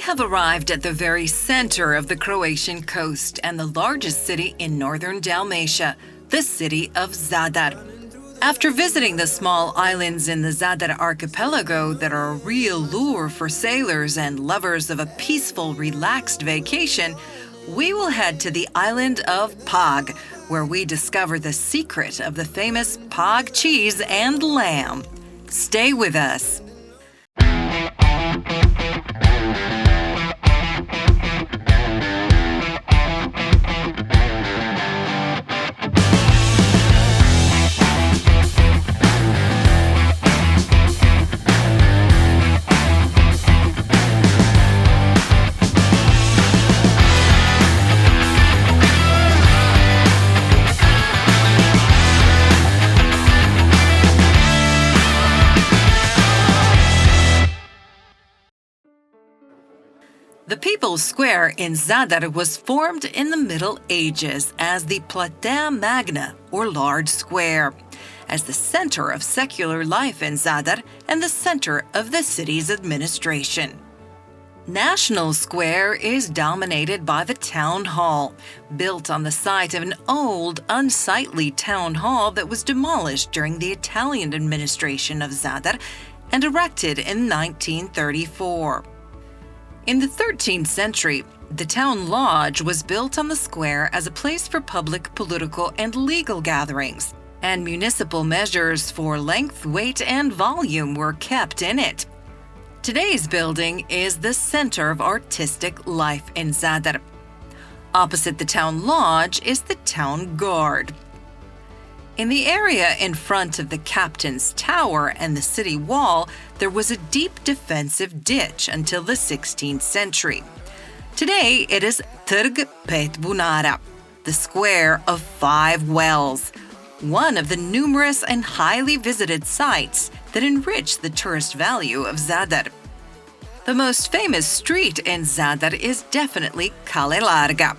have arrived at the very center of the Croatian coast and the largest city in northern Dalmatia, the city of Zadar. After visiting the small islands in the Zadar archipelago that are a real lure for sailors and lovers of a peaceful, relaxed vacation, we will head to the island of Pag, where we discover the secret of the famous Pag cheese and lamb. Stay with us. The People's Square in Zadar was formed in the Middle Ages as the Platea Magna, or Large Square, as the center of secular life in Zadar and the center of the city's administration. National Square is dominated by the Town Hall, built on the site of an old, unsightly town hall that was demolished during the Italian administration of Zadar and erected in 1934. In the 13th century, the town lodge was built on the square as a place for public, political, and legal gatherings, and municipal measures for length, weight, and volume were kept in it. Today's building is the center of artistic life in Zadar. Opposite the town lodge is the town guard. In the area in front of the captain's tower and the city wall, there was a deep defensive ditch until the 16th century. Today, it is Trg Pet Bunara, the square of 5 wells, one of the numerous and highly visited sites that enrich the tourist value of Zadar. The most famous street in Zadar is definitely Kalelarga.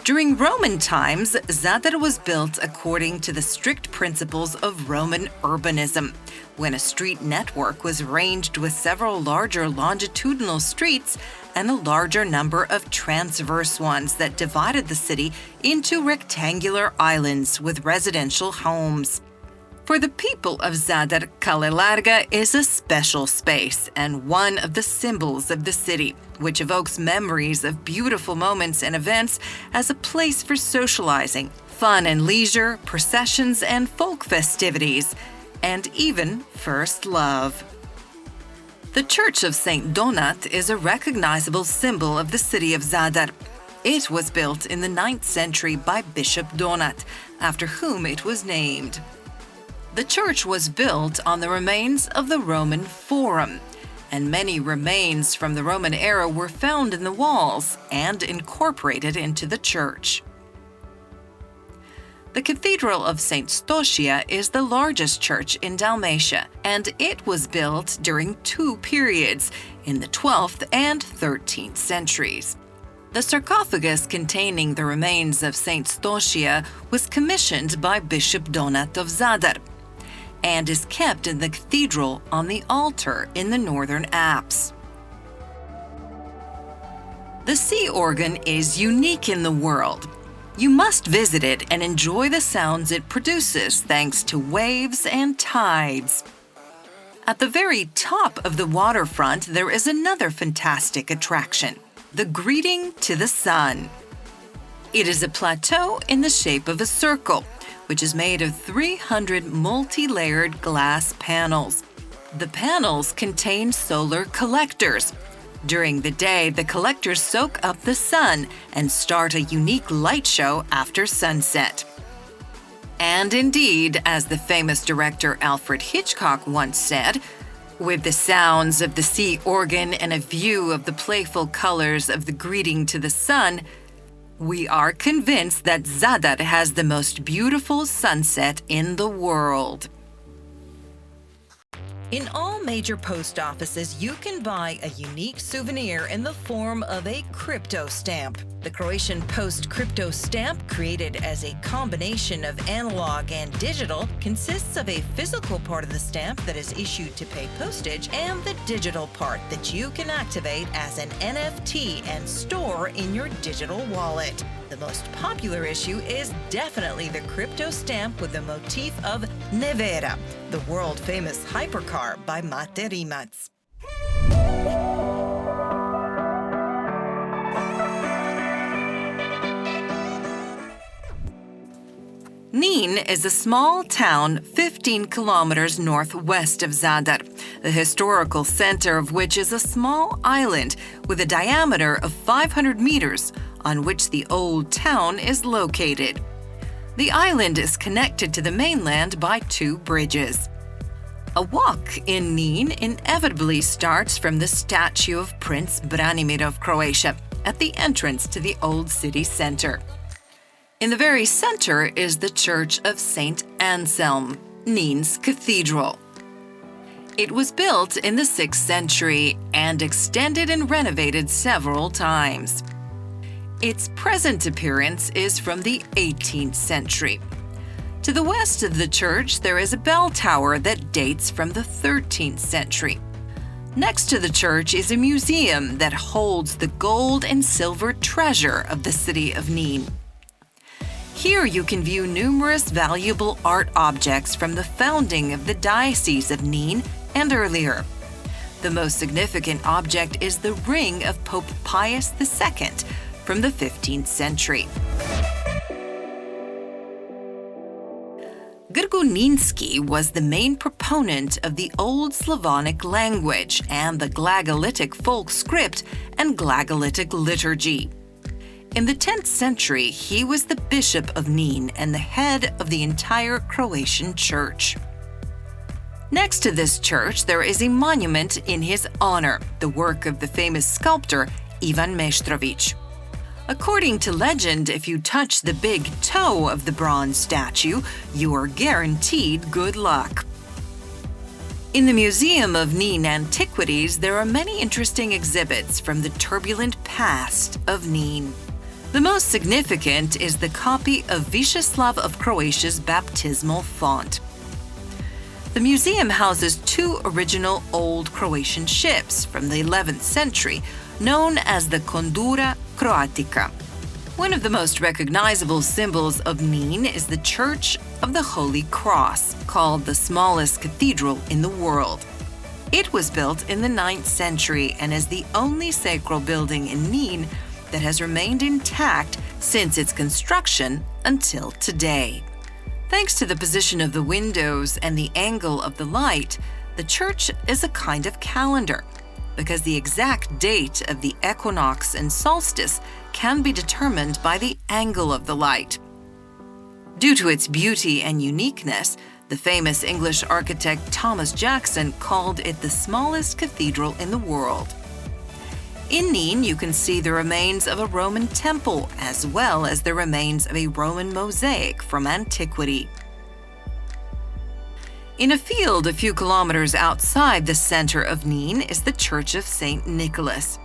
During Roman times, Zadar was built according to the strict principles of Roman urbanism, when a street network was arranged with several larger longitudinal streets and a larger number of transverse ones that divided the city into rectangular islands with residential homes. For the people of Zadar, Kalelarga is a special space and one of the symbols of the city, which evokes memories of beautiful moments and events as a place for socializing, fun and leisure, processions and folk festivities, and even first love. The Church of St. Donat is a recognizable symbol of the city of Zadar. It was built in the 9th century by Bishop Donat, after whom it was named. The church was built on the remains of the Roman Forum, and many remains from the Roman era were found in the walls and incorporated into the church. The Cathedral of St. Stoshia is the largest church in Dalmatia, and it was built during 2 periods, in the 12th and 13th centuries. The sarcophagus containing the remains of St. Stoshia was commissioned by Bishop Donat of Zadar, and is kept in the cathedral on the altar in the northern apse. The sea organ is unique in the world. You must visit it and enjoy the sounds it produces thanks to waves and tides. At the very top of the waterfront, there is another fantastic attraction, the Greeting to the Sun. It is a plateau in the shape of a circle, which is made of 300 multi-layered glass panels. The panels contain solar collectors. During the day, the collectors soak up the sun and start a unique light show after sunset. And indeed, as the famous director Alfred Hitchcock once said, with the sounds of the sea organ and a view of the playful colors of the Greeting to the Sun, we are convinced that Zadar has the most beautiful sunset in the world. In all major post offices, you can buy a unique souvenir in the form of a crypto stamp. The Croatian Post crypto stamp, created as a combination of analog and digital, consists of a physical part of the stamp that is issued to pay postage and the digital part that you can activate as an NFT and store in your digital wallet. The most popular issue is definitely the crypto stamp with the motif of Nevera, the world-famous hypercar by Mate Rimac. Nin is a small town 15 kilometers northwest of Zadar, the historical center of which is a small island with a diameter of 500 meters, on which the old town is located. The island is connected to the mainland by 2 bridges. A walk in Nin inevitably starts from the statue of Prince Branimir of Croatia at the entrance to the old city center. In the very center is the Church of St. Anselm, Nin's cathedral. It was built in the 6th century and extended and renovated several times. Its present appearance is from the 18th century. To the west of the church, there is a bell tower that dates from the 13th century. Next to the church is a museum that holds the gold and silver treasure of the city of Nin. Here you can view numerous valuable art objects from the founding of the Diocese of Nin and earlier. The most significant object is the ring of Pope Pius II from the 15th century. Grguninski was the main proponent of the Old Slavonic language and the Glagolitic folk script and Glagolitic liturgy. In the 10th century, he was the bishop of Nin and the head of the entire Croatian church. Next to this church, there is a monument in his honor, the work of the famous sculptor Ivan Meštrović. According to legend, if you touch the big toe of the bronze statue, you are guaranteed good luck. In the Museum of Nin Antiquities, there are many interesting exhibits from the turbulent past of Nin. The most significant is the copy of Vyacheslav of Croatia's baptismal font. The museum houses 2 original old Croatian ships from the 11th century, known as the Condura Croatica. One of the most recognizable symbols of Nin is the Church of the Holy Cross, called the smallest cathedral in the world. It was built in the 9th century and is the only sacral building in Nin that has remained intact since its construction until today. Thanks to the position of the windows and the angle of the light, the church is a kind of calendar, because the exact date of the equinox and solstice can be determined by the angle of the light. Due to its beauty and uniqueness, the famous English architect Thomas Jackson called it the smallest cathedral in the world. In Nin, you can see the remains of a Roman temple, as well as the remains of a Roman mosaic from antiquity. In a field a few kilometers outside the center of Nin is the Church of St. Nicholas.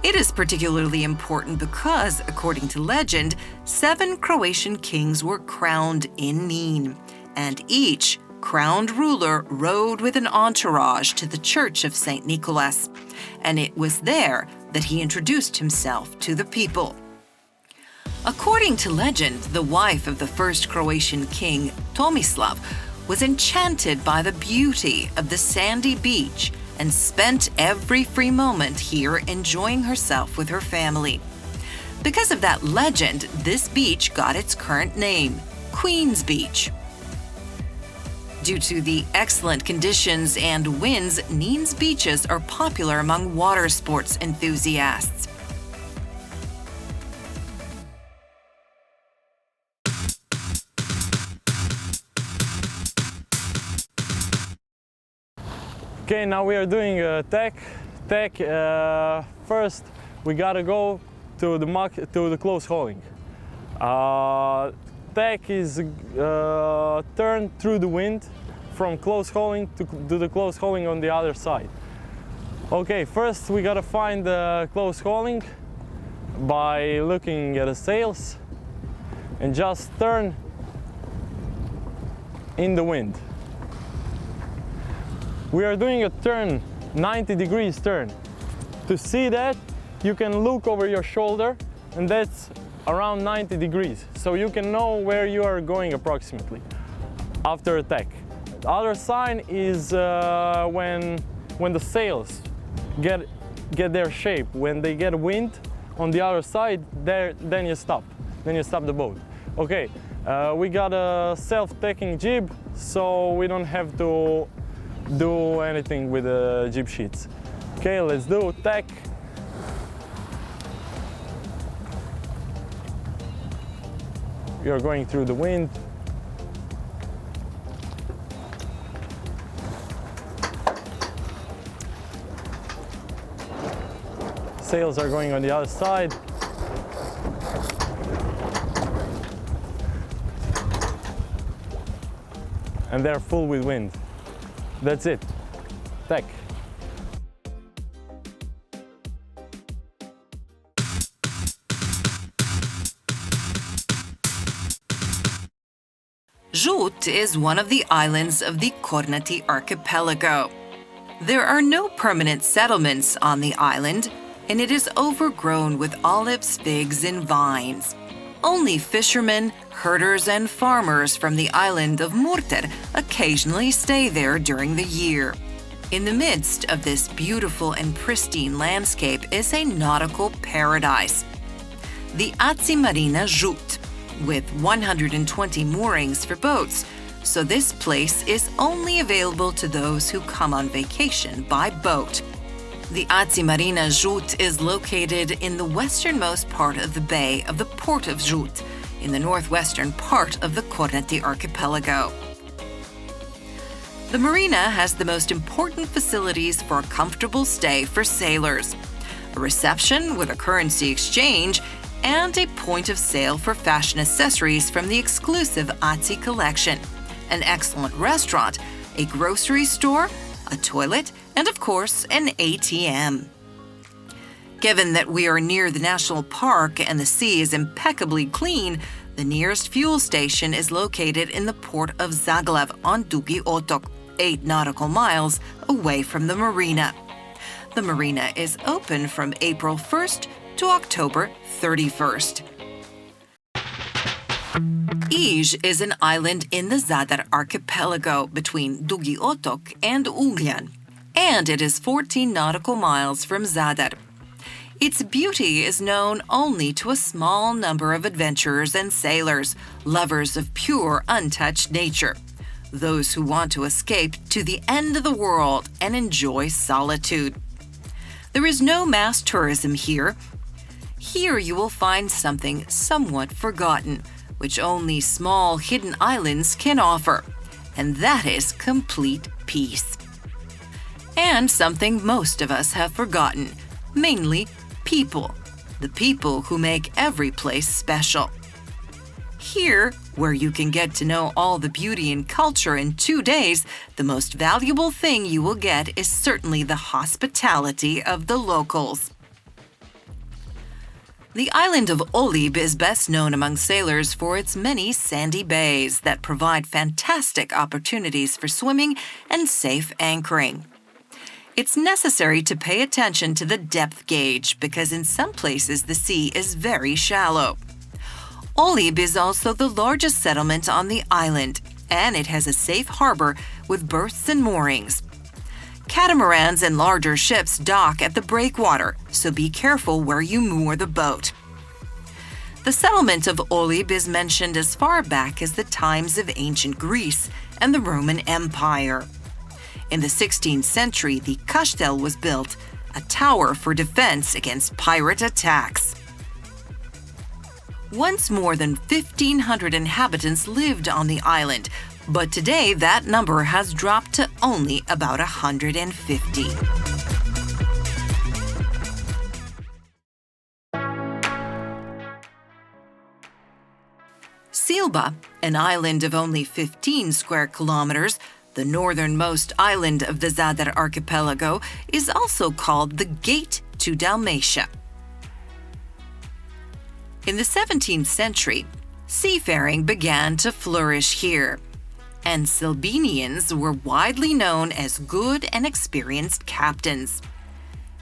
It is particularly important because, according to legend, 7 Croatian kings were crowned in Nin, and each crowned ruler rode with an entourage to the Church of St. Nicholas, and it was there that he introduced himself to the people. According to legend, the wife of the first Croatian king, Tomislav, was enchanted by the beauty of the sandy beach and spent every free moment here enjoying herself with her family. Because of that legend, this beach got its current name, Queen's Beach. Due to the excellent conditions and winds, Nin's beaches are popular among water sports enthusiasts. Okay, now we are doing tech. First, we gotta go to the close hauling. Tech is turned through the wind from close hauling to do the close hauling on the other side. Okay, first we gotta find the close hauling by looking at the sails and just turn in the wind. We are doing a turn, 90 degrees turn. To see that, you can look over your shoulder, and that's around 90 degrees, so you can know where you are going approximately after attack. The other sign is when the sails get their shape, when they get wind on the other side, then you stop the boat. Okay, we got a self-tacking jib, so we don't have to do anything with the jib sheets. Okay, let's do tack. We are going through the wind. Sails are going on the other side. And they're full with wind. That's it. Tack. Žut is one of the islands of the Kornati archipelago. There are no permanent settlements on the island, and it is overgrown with olives, figs, and vines. Only fishermen, herders, and farmers from the island of Murter occasionally stay there during the year. In the midst of this beautiful and pristine landscape is a nautical paradise, the marina Žut, with 120 moorings for boats, so this place is only available to those who come on vacation by boat. The marina Žut is located in the westernmost part of the bay of the port of Žut, in the northwestern part of the Kornati archipelago. The marina has the most important facilities for a comfortable stay for sailors: a reception with a currency exchange, and a point of sale for fashion accessories from the exclusive collection, an excellent restaurant, a grocery store, a toilet, and of course, an ATM. Given that we are near the national park and the sea is impeccably clean, the nearest fuel station is located in the port of Zaglav on Dugi Otok, 8 nautical miles away from the marina. The marina is open from April 1st to October 31st. Ij is an island in the Zadar archipelago between Dugi Otok and Ugljan, and it is 14 nautical miles from Zadar. Its beauty is known only to a small number of adventurers and sailors, lovers of pure, untouched nature, those who want to escape to the end of the world and enjoy solitude. There is no mass tourism here. Here you will find something somewhat forgotten, which only small hidden islands can offer, and that is complete peace. And something most of us have forgotten, mainly people, the people who make every place special. Here, where you can get to know all the beauty and culture in 2 days, the most valuable thing you will get is certainly the hospitality of the locals. The island of Olib is best known among sailors for its many sandy bays that provide fantastic opportunities for swimming and safe anchoring. It's necessary to pay attention to the depth gauge because in some places the sea is very shallow. Olib is also the largest settlement on the island, and it has a safe harbor with berths and moorings. Catamarans and larger ships dock at the breakwater, so be careful where you moor the boat. The settlement of Olib is mentioned as far back as the times of ancient Greece and the Roman Empire. In the 16th century, the castel was built, a tower for defense against pirate attacks. Once more than 1,500 inhabitants lived on the island, but today that number has dropped to only about 150. Silba, an island of only 15 square kilometers, The northernmost island of the Zadar archipelago is also called the Gate to Dalmatia. In the 17th century, seafaring began to flourish here, and Silbinians were widely known as good and experienced captains.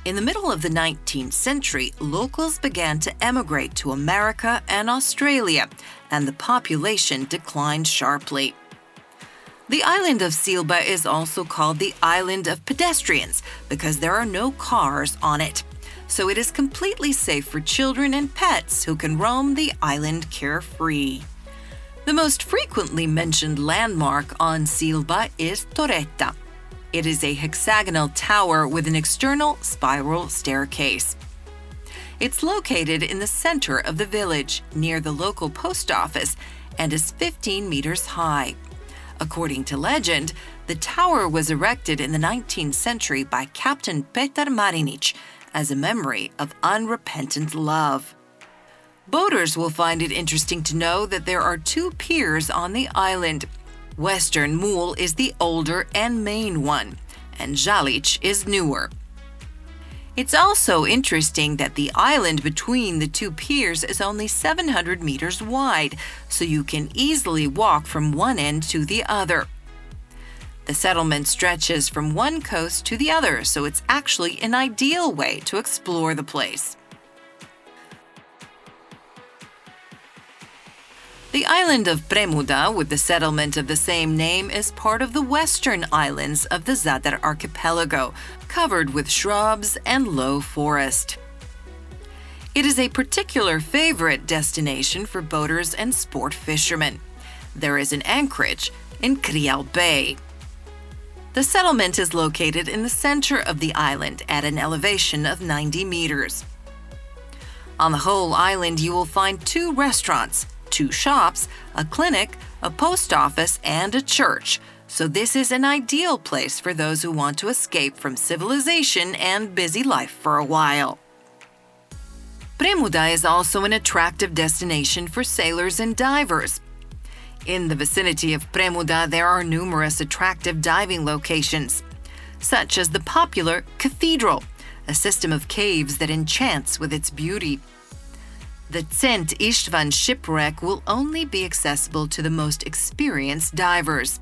In the middle of the 19th century, locals began to emigrate to America and Australia, and the population declined sharply. The island of Silba is also called the Island of Pedestrians because there are no cars on it, so it is completely safe for children and pets who can roam the island carefree. The most frequently mentioned landmark on Silba is Torretta. It is a hexagonal tower with an external spiral staircase. It's located in the center of the village, near the local post office, and is 15 meters high. According to legend, the tower was erected in the 19th century by Captain Petar Marinic as a memory of unrepentant love. Boaters will find it interesting to know that there are two piers on the island. Western Mul is the older and main one, and Jalic is newer. It's also interesting that the island between the two piers is only 700 meters wide, so you can easily walk from one end to the other. The settlement stretches from one coast to the other, so it's actually an ideal way to explore the place. The island of Premuda, with the settlement of the same name, is part of the western islands of the Zadar archipelago, covered with shrubs and low forest. It is a particular favorite destination for boaters and sport fishermen. There is an anchorage in Krial Bay. The settlement is located in the center of the island at an elevation of 90 meters. On the whole island, you will find 2 restaurants, 2 shops, a clinic, a post office, and a church. So this is an ideal place for those who want to escape from civilization and busy life for a while. Premuda is also an attractive destination for sailors and divers. In the vicinity of Premuda, there are numerous attractive diving locations, such as the popular cathedral, a system of caves that enchants with its beauty. The Tsent Istvan shipwreck will only be accessible to the most experienced divers.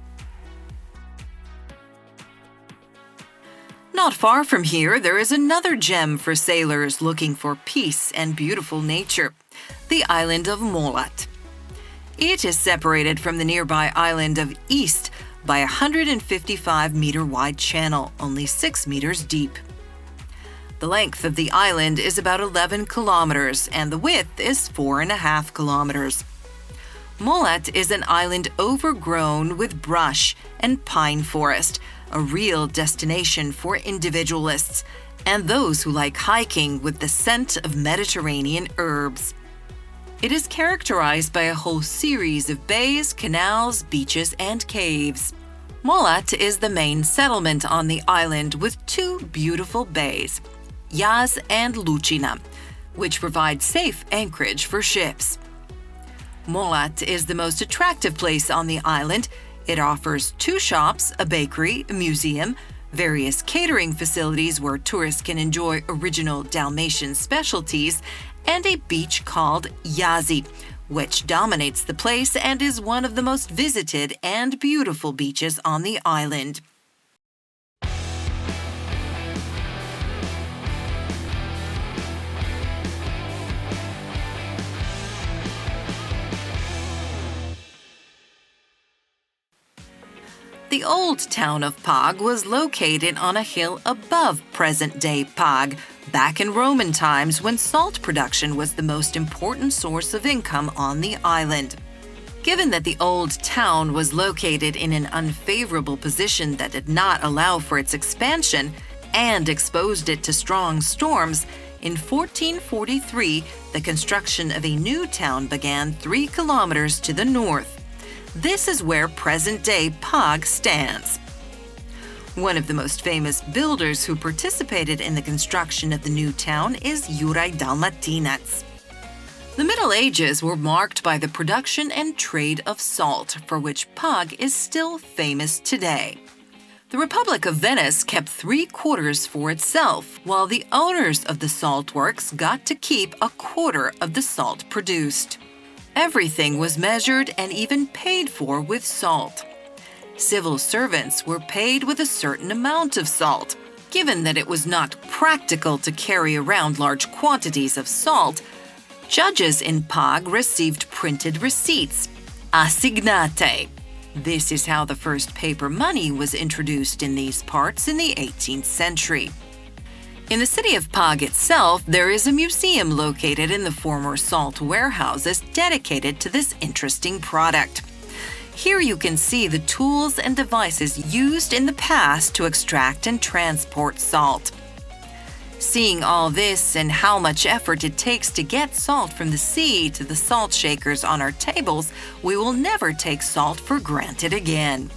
Not far from here, there is another gem for sailors looking for peace and beautiful nature, the island of Molat. It is separated from the nearby island of East by a 155-meter wide channel, only 6 meters deep. The length of the island is about 11 kilometers, and the width is 4.5 kilometers. Molat is an island overgrown with brush and pine forest, a real destination for individualists and those who like hiking with the scent of Mediterranean herbs. It is characterized by a whole series of bays, canals, beaches, and caves. Molat is the main settlement on the island with 2 beautiful bays, Yaz and Lucina, which provide safe anchorage for ships. Molat is the most attractive place on the island. It offers 2 shops, a bakery, a museum, various catering facilities where tourists can enjoy original Dalmatian specialties, and a beach called Yazi, which dominates the place and is one of the most visited and beautiful beaches on the island. The old town of Pag was located on a hill above present-day Pag, back in Roman times when salt production was the most important source of income on the island. Given that the old town was located in an unfavorable position that did not allow for its expansion and exposed it to strong storms, in 1443 the construction of a new town began 3 kilometers to the north. This is where present-day Pag stands. One of the most famous builders who participated in the construction of the new town is Juraj Dalmatinac. The Middle Ages were marked by the production and trade of salt, for which Pag is still famous today. The Republic of Venice kept 3/4 for itself, while the owners of the salt works got to keep 1/4 of the salt produced. Everything was measured and even paid for with salt. Civil servants were paid with a certain amount of salt. Given that it was not practical to carry around large quantities of salt, judges in Pag received printed receipts, assignate. This is how the first paper money was introduced in these parts in the 18th century. In the city of Pag itself, there is a museum located in the former salt warehouses dedicated to this interesting product. Here you can see the tools and devices used in the past to extract and transport salt. Seeing all this and how much effort it takes to get salt from the sea to the salt shakers on our tables, we will never take salt for granted again.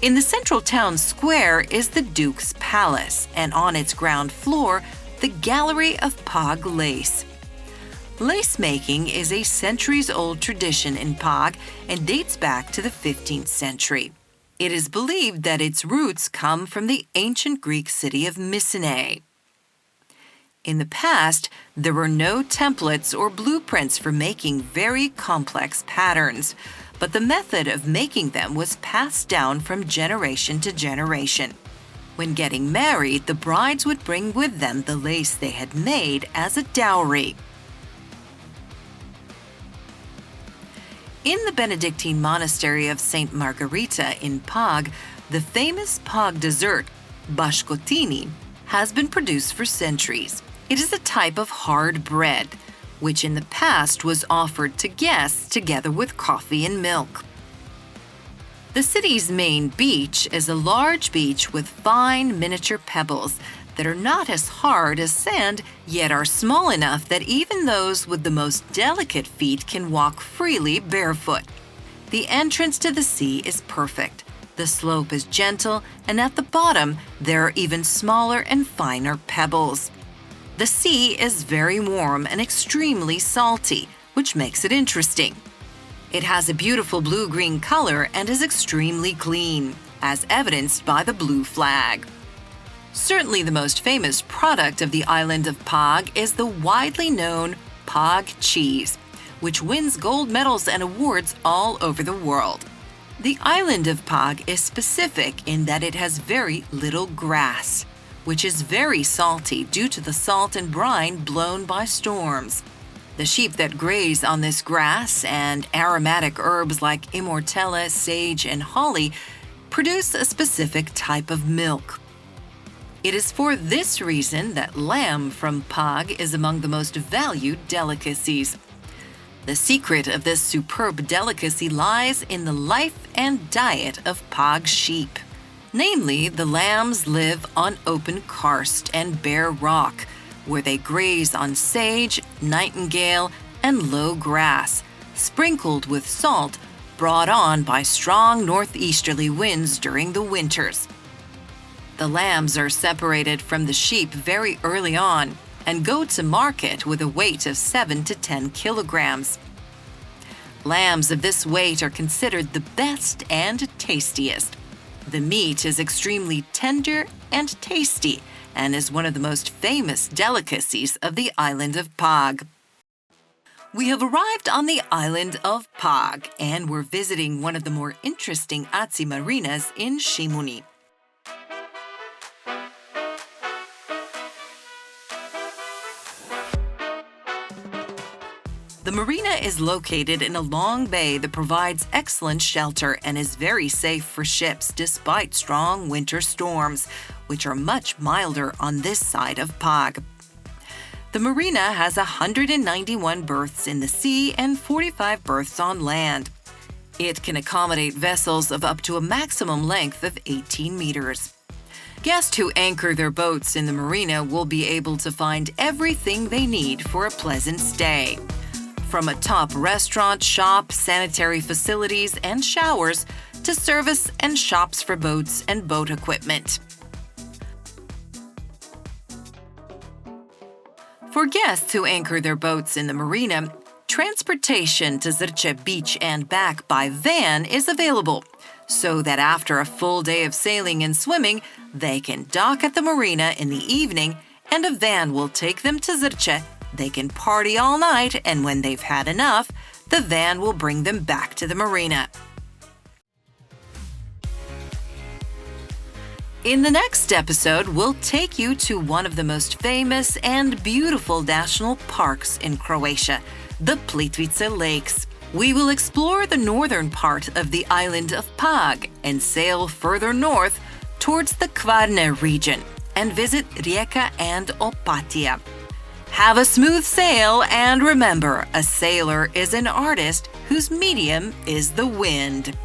In the central town square is the Duke's Palace, and on its ground floor, the Gallery of Pag Lace. Lace making is a centuries-old tradition in Pag and dates back to the 15th century. It is believed that its roots come from the ancient Greek city of Mycenae. In the past, there were no templates or blueprints for making very complex patterns, but the method of making them was passed down from generation to generation. When getting married, the brides would bring with them the lace they had made as a dowry. In the Benedictine monastery of St. Margherita in Pag, the famous Pag dessert, bashkotini, has been produced for centuries. It is a type of hard bread, which in the past was offered to guests together with coffee and milk. The city's main beach is a large beach with fine miniature pebbles that are not as hard as sand, yet are small enough that even those with the most delicate feet can walk freely barefoot. The entrance to the sea is perfect. The slope is gentle, and at the bottom, there are even smaller and finer pebbles. The sea is very warm and extremely salty, which makes it interesting. It has a beautiful blue-green color and is extremely clean, as evidenced by the blue flag. Certainly the most famous product of the island of Pag is the widely known Pag cheese, which wins gold medals and awards all over the world. The island of Pag is specific in that it has very little grass, which is very salty due to the salt and brine blown by storms. The sheep that graze on this grass and aromatic herbs like immortella, sage, and holly produce a specific type of milk. It is for this reason that lamb from Pag is among the most valued delicacies. The secret of this superb delicacy lies in the life and diet of Pag sheep. Namely, the lambs live on open karst and bare rock, where they graze on sage, nightingale, and low grass, sprinkled with salt brought on by strong northeasterly winds during the winters. The lambs are separated from the sheep very early on and go to market with a weight of 7 to 10 kilograms. Lambs of this weight are considered the best and tastiest. The meat is extremely tender and tasty and is one of the most famous delicacies of the island of Pag. We have arrived on the island of Pag and we're visiting one of the more interesting Azi marinas in Shimoni. The marina is located in a long bay that provides excellent shelter and is very safe for ships despite strong winter storms, which are much milder on this side of Pag. The marina has 191 berths in the sea and 45 berths on land. It can accommodate vessels of up to a maximum length of 18 meters. Guests who anchor their boats in the marina will be able to find everything they need for a pleasant stay. From a top restaurant, shop, sanitary facilities, and showers, to service and shops for boats and boat equipment. For guests who anchor their boats in the marina, transportation to Zrče beach and back by van is available, so that after a full day of sailing and swimming, they can dock at the marina in the evening and a van will take them to Zrče. They can party all night, and when they've had enough, the van will bring them back to the marina. In the next episode, we'll take you to one of the most famous and beautiful national parks in Croatia, the Plitvice Lakes. We will explore the northern part of the island of Pag and sail further north towards the Kvarner region and visit Rijeka and Opatija. Have a smooth sail, and remember, a sailor is an artist whose medium is the wind.